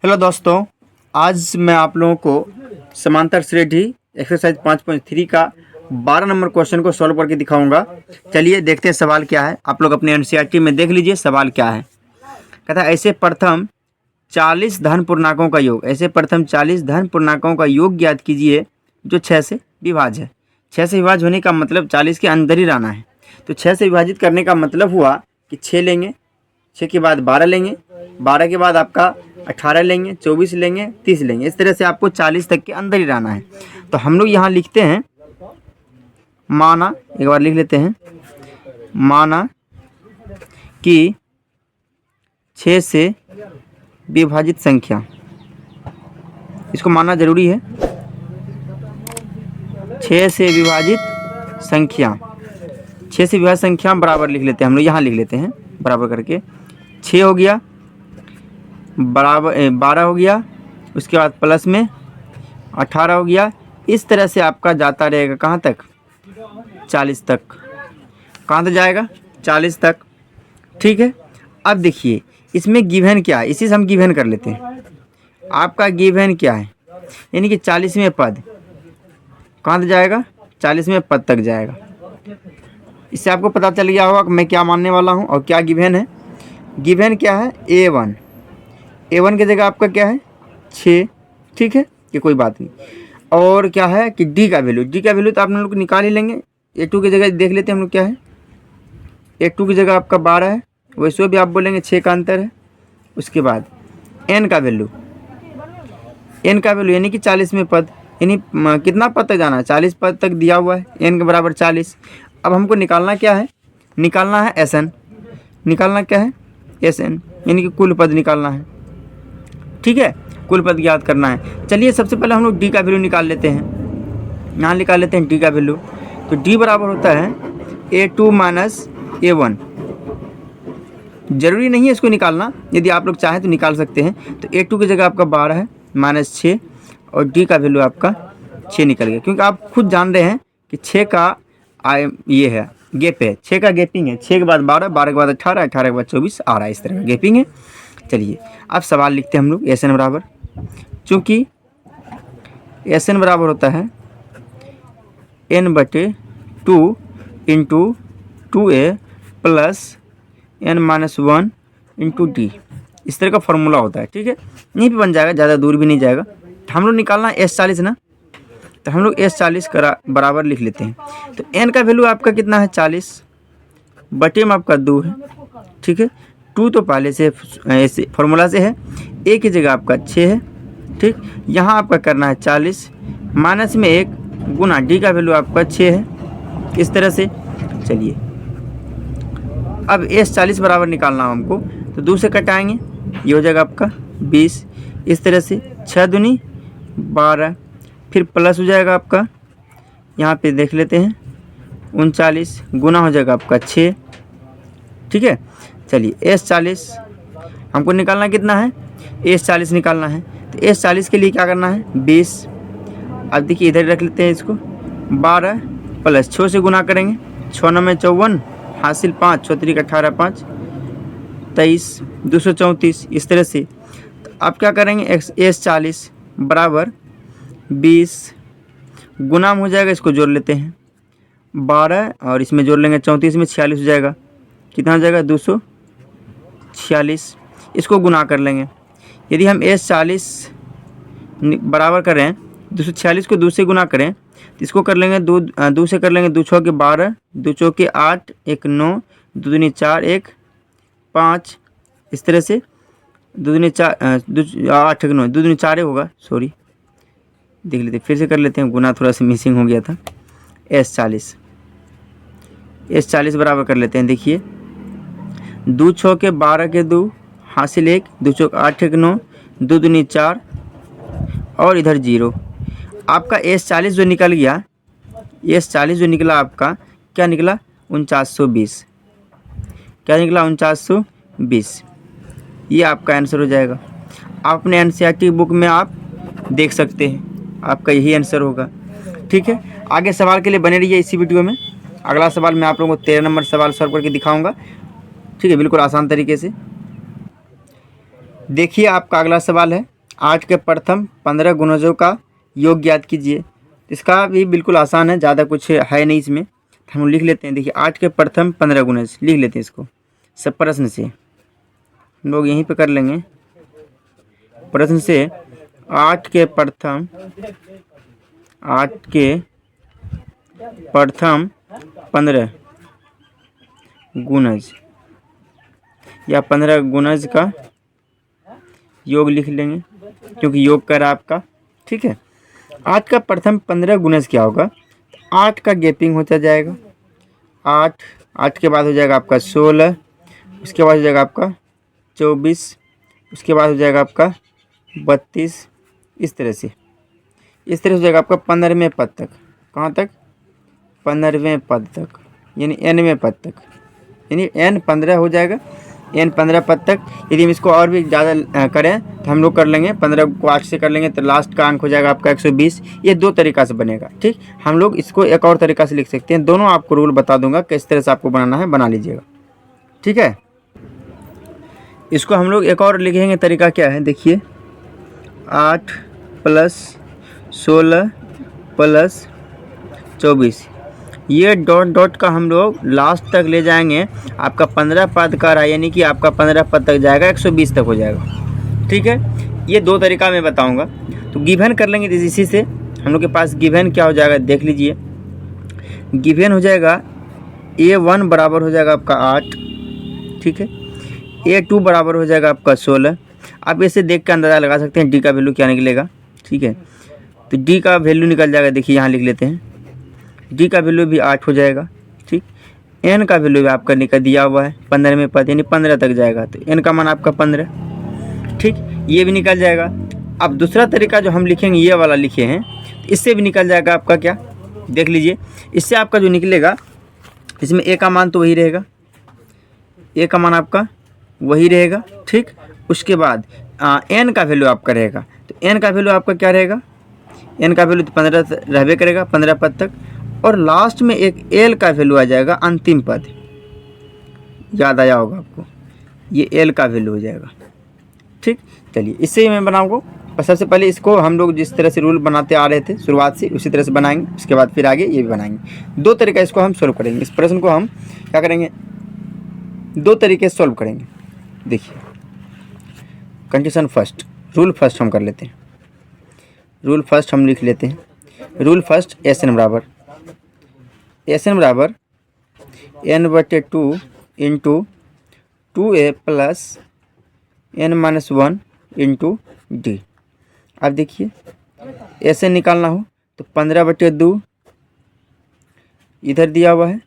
Hello दोस्तों, आज मैं आप लोगों को समांतर श्रेणी एक्सरसाइज 5.3 का 12 नंबर क्वेश्चन को सॉल्व करके दिखाऊंगा। चलिए देखते हैं सवाल क्या है। आप लोग अपने एनसीईआरटी में देख लीजिए सवाल क्या है। कहता है ऐसे प्रथम 40 धन पूर्णांकों का योग, ऐसे प्रथम 40 धन पूर्णांकों का योग ज्ञात कीजिए जो 6 से विभाज्य है। 6 से विभाज्य होने का मतलब 40 के अंदर ही रहना है। तो 6 से विभाजित करने का मतलब हुआ कि 6 लेंगे, 6 के बाद 12 लेंगे, 12 के बाद आपका 18 लेंगे, 24 लेंगे, 30 लेंगे। इस तरह से आपको 40 तक के अंदर ही रहना है। तो हम लोग यहाँ लिखते हैं, माना, एक बार लिख लेते हैं, माना कि 6 से विभाजित संख्या, इसको मानना जरूरी है। 6 से विभाजित संख्या, 6 से विभाजित संख्या बराबर लिख लेते हैं, हम लोग यहाँ लिख लेते हैं बराबर करके। 6 हो गया, बराबर 12 हो गया, उसके बाद प्लस में 18 हो गया। इस तरह से आपका जाता रहेगा कहाँ तक? 40 तक। कहाँ तक जाएगा? 40 तक। ठीक है। अब देखिए इसमें गिवन क्या है, इसी से हम गिवन कर लेते हैं। आपका गिवन क्या है, यानी कि 40वें पद कहाँ तक जाएगा? 40वें पद तक जाएगा। इससे आपको पता चल गया होगा कि मैं क्या मानने वाला हूँ और क्या गिवन है। गिवन क्या है? A1, A1 की जगह आपका क्या है? 6। ठीक है, ये कोई बात नहीं। और क्या है कि D का वैल्यू, D का वैल्यू तो आप लोग निकाल ही लेंगे। A2 की जगह देख लेते हैं हम लोग क्या है। A2 की जगह आपका 12 है, वैसे भी आप बोलेंगे 6 का अंतर है। उसके बाद N का वैल्यू, N का वैल्यू यानी कि 40वें पद, यानी कितना पद तक जाना है? 40 पद तक दिया हुआ है, N के बराबर 40। अब हमको निकालना क्या है? निकालना है SN। निकालना क्या है? SN, यानी कि कुल पद निकालना है। ठीक है, कुल पद ज्ञात करना है। चलिए सबसे पहले हम लोग D का वैल्यू निकाल लेते हैं। यहाँ निकाल लेते हैं D का वैल्यू। तो D बराबर होता है A2 माइनस A1। जरूरी नहीं है इसको निकालना, यदि आप लोग चाहें तो निकाल सकते हैं। तो A2 की जगह आपका 12 है माइनस 6, और D का वैल्यू आपका 6 निकल गया। क्योंकि आप खुद जान रहे हैं कि 6 का ये है गैप है, 6 का गैपिंग है। 6 के बाद 12, 12 के बाद 18, 18 के बाद 24 आ रहा है, इस तरह का गैपिंग है। चलिए अब सवाल लिखते हैं हम लोग। SN बराबर, चूँकि SN बराबर होता है N/2 into 2A plus N-1 into D। इस तरह का फॉर्मूला होता है। ठीक है, यहीं पे बन जाएगा, ज़्यादा दूर भी नहीं जाएगा। तो हम लोग निकालना है S40 ना, तो हम लोग S40 का बराबर लिख लेते हैं। तो N का वैल्यू आपका कितना है? 40, बटे में आपका 2 है। ठीक है, 2 तो पहले से ऐसे फॉर्मूला से है। A की जगह आपका 6 है। ठीक, यहाँ आपका करना है 40 माइनस में 1 गुना D का वैल्यू आपका 6 है, इस तरह से। चलिए अब S40 बराबर निकालना है हमको, तो 2 से कटाएंगे, ये हो जाएगा आपका 20। इस तरह से 6 दूनी 12, फिर प्लस हो जाएगा आपका, यहाँ पे देख लेते हैं 39, गुना हो जाएगा आपका 6। ठीक है, चलिए S40 हमको निकालना कितना है? S40 निकालना है। तो S40 के लिए क्या करना है? 20। अब देखिए इधर रख लेते हैं इसको, 12 प्लस 6 से गुना करेंगे, 6 9 में 54, हासिल 5, 6 3 18, 5 23, 234। इस तरह से तो आप क्या करेंगे? S40 बराबर 20 गुनाम हो जाएगा, इसको जोड़ लेते हैं 12 और इसमें जोड़ लेंगे 34 में 46 हो जाएगा। कितना हो जाएगा? 246। इसको गुना कर लेंगे। यदि हम S40 बराबर करें 246 को 2 से गुना करें, तो इसको कर लेंगे 2 से कर लेंगे, 2 6 के 12, 2 4 के 8, 1 9, 2 दूनी 4, 1 5। इस तरह से 2 दूनी 4, 8 9, 2 दूनी 4 होगा, सॉरी देख लेते, फिर से कर लेते हैं, गुना थोड़ा सा मिसिंग हो गया था। S40 बराबर कर लेते हैं। देखिए 2 6 के 12 के 2, हासिल 1, 2 4 8 1 9, 2 दूनी 4 और इधर 0। आपका S40 जो निकल गया, S40 जो निकला आपका क्या निकला? 4920। क्या निकला? 4920। ये आपका आंसर हो जाएगा। आप अपने एनसीईआरटी बुक में आप देख सकते हैं, आपका यही आंसर होगा। ठीक है, आगे सवाल के लिए बने रहिए इसी वीडियो में। अगला सवाल मैं आप लोगों को 13 नंबर सवाल सॉल्व करके दिखाऊंगा। ठीक है, बिल्कुल आसान तरीके से। देखिए आपका अगला सवाल है, 8 के प्रथम 15 गुणजों का योग ज्ञात कीजिए। इसका भी बिल्कुल आसान है, ज़्यादा कुछ है नहीं इसमें। हम लिख लेते हैं। देखिए 8 के प्रथम 15 गुणज लिख लेते हैं इसको सब प्रश्न से। हम लोग यहीं पे कर लेंगे प्रश्न से। 8 के प्रथम 15 गुणज या 15 गुणज का योग लिख लेंगे, क्योंकि योग कर आपका। ठीक है, 8 का प्रथम 15 गुणज क्या होगा? 8 का गैपिंग होता जाएगा। 8 के बाद हो जाएगा आपका 16, उसके बाद हो जाएगा आपका 24, उसके बाद हो जाएगा आपका 32, इस तरह से हो जाएगा आपका 15वें पद तक। कहाँ तक? 15वें पद तक, यानी nवें पद तक, यानी n 15 हो जाएगा। n 15 पद तक। यदि हम इसको और भी ज़्यादा करें तो हम लोग कर लेंगे 15 को 8 से कर लेंगे तो लास्ट का अंक हो जाएगा आपका 120। ये दो तरीक़ा से बनेगा। ठीक, हम लोग इसको एक और तरीक़ा से लिख सकते हैं। दोनों आपको रूल बता दूंगा किस तरह से आपको बनाना है, बना लीजिएगा। ठीक है, इसको हम लोग एक और लिखेंगे। तरीका क्या है? देखिए 8 + 16 + 24, ये डॉट डॉट का हम लोग लास्ट तक ले जाएंगे। आपका 15 पद का रहा, यानी कि आपका 15 पद तक जाएगा, 120 तक हो जाएगा। ठीक है, ये दो तरीका मैं बताऊंगा। तो गिवन कर लेंगे इसी से। हम लोग के पास गिवन क्या हो जाएगा देख लीजिए। गिवन हो जाएगा A1 बराबर हो जाएगा आपका 8। ठीक है, A2 बराबर हो जाएगा आपका 16। आप इसे देख के अंदाज़ा लगा सकते हैं डी का वैल्यू क्या निकलेगा। ठीक है, तो डी का वैल्यू निकल जाएगा। देखिए यहाँ लिख लेते हैं, डी का वैल्यू भी 8 हो जाएगा। ठीक, एन का वैल्यू भी आपका निकल दिया हुआ है 15वें पद, यानी 15 तक जाएगा, तो एन का मान आपका 15। ठीक, ये भी निकल जाएगा। अब दूसरा तरीका जो हम लिखेंगे, ये वाला लिखे हैं, तो इससे भी निकल जाएगा आपका क्या, देख लीजिए। इससे आपका जो निकलेगा, इसमें ए का मान तो वही रहेगा, ए का मान आपका वही रहेगा। ठीक, उसके बाद एन का वैल्यू आपका रहेगा, तो एन का वैल्यू आपका क्या रहेगा? एन का वैल्यू तो 15 रहबे करेगा 15 पद तक, और लास्ट में एक एल का वैल्यू आ जाएगा, अंतिम पद। याद आया होगा आपको, ये एल का वैल्यू हो जाएगा। ठीक, चलिए इससे ही मैं बनाऊँगा। और सबसे पहले इसको हम लोग जिस तरह से रूल बनाते आ रहे थे शुरुआत से, उसी तरह से बनाएंगे। उसके बाद फिर आगे ये भी बनाएंगे। दो तरीका इसको हम सोल्व करेंगे। इस प्रश्न को हम क्या करेंगे, दो तरीके से सोल्व करेंगे। देखिए कंडीशन फर्स्ट, रूल फर्स्ट हम कर लेते हैं। रूल फर्स्ट हम लिख लेते हैं। रूल फर्स्ट, SN बराबर n/2 × 2a + n-1 × d। अब देखिए SN निकालना हो तो 15/2 इधर दिया हुआ है,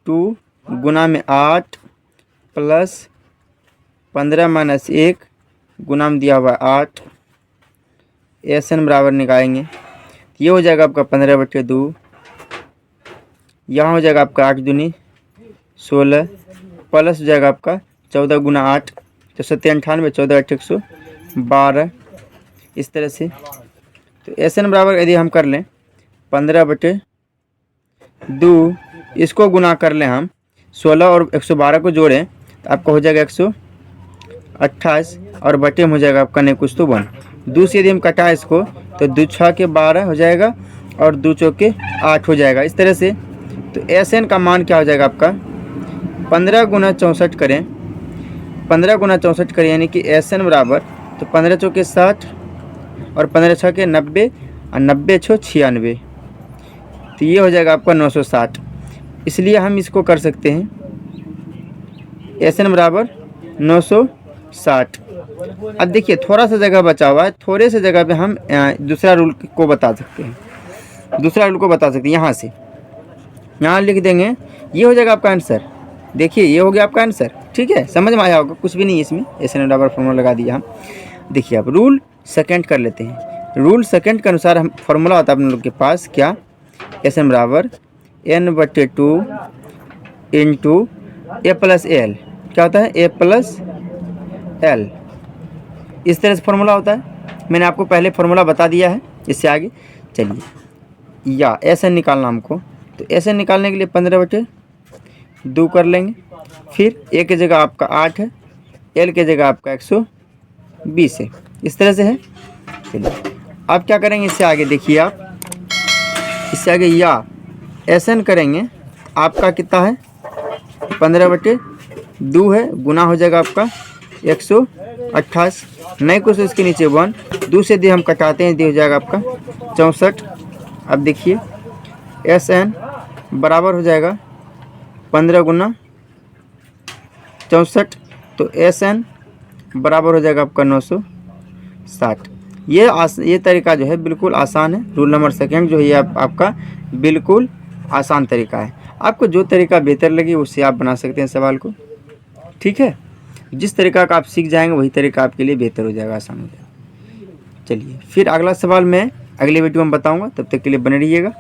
2 गुना में 8 + 15 - 1 गुना में दिया हुआ है 8। SN बराबर निकालेंगे, ये हो जाएगा आपका 15/2। यहाँ हो जाएगा आपका 8 दूनी 16, प्लस हो जाएगा आपका 14 गुना 8 तो 97, 14 8 112, इस तरह से। तो SN बराबर यदि हम कर लें 15/2, इसको गुना कर लें हम 16 और 112 को जोड़ें तो आपका हो जाएगा 128, और बटे में हो जाएगा आपका नहीं कुछ तो 1। 2 से यदि हम कटा इसको तो 2 6 के 12 हो जाएगा, और 2 4 के 8 हो जाएगा, इस तरह से। तो SN का मान क्या हो जाएगा आपका 15 गुना 64 करें, 15 गुना 64 करें, यानी कि SN बराबर, तो 15 चौके 60 और 15 6 के 90 और 90 6 96, तो ये हो जाएगा आपका 960। इसलिए हम इसको कर सकते हैं SN बराबर 960। अब देखिए थोड़ा सा जगह बचा हुआ है, थोड़े से जगह पे हम दूसरा रूल को बता सकते हैं। दूसरा रूल को बता सकते हैं, यहाँ से यहाँ लिख देंगे, ये हो जाएगा आपका आंसर। देखिए ये हो गया आपका आंसर। ठीक है, समझ में आया होगा, कुछ भी नहीं है इसमें, SN बराबर फॉर्मूला लगा दिया हम। देखिए अब रूल सेकंड कर लेते हैं। रूल सेकंड के अनुसार हम फॉर्मूला होता है अपने लोग के पास क्या, SN बराबर n/2 × a + l, क्या होता है a + l, इस तरह से फॉर्मूला होता है। मैंने आपको पहले फॉर्मूला बता दिया है। इससे आगे चलिए, या SN निकालना हमको, तो SN निकालने के लिए 15/2 कर लेंगे। फिर a की जगह आपका 8 है, l की जगह आपका 120 है, इस तरह से है। चलिए अब क्या करेंगे, इससे आगे देखिए आप, इससे आगे या SN करेंगे तो आपका कितना है 15/2 है, गुना हो जाएगा आपका 128, नहीं कुछ इसके नीचे 1, 2 से दे हम कटाते हैं, दे हो जाएगा आपका 64। अब देखिए SN बराबर हो जाएगा 15 गुना 64, तो SN बराबर हो जाएगा आपका 960। ये तरीका जो है बिल्कुल आसान है। रूल नंबर सेकंड जो है ये आपका बिल्कुल आसान तरीका है। आपको जो तरीका बेहतर लगे उससे आप बना सकते हैं सवाल को, ठीक है। जिस तरीका का आप सीख जाएंगे वही तरीका आपके लिए बेहतर हो जाएगा, आसान हो जाएगा। चलिए फिर अगला सवाल मैं अगले वीडियो में बताऊंगा, तब तक के लिए बने रहिएगा।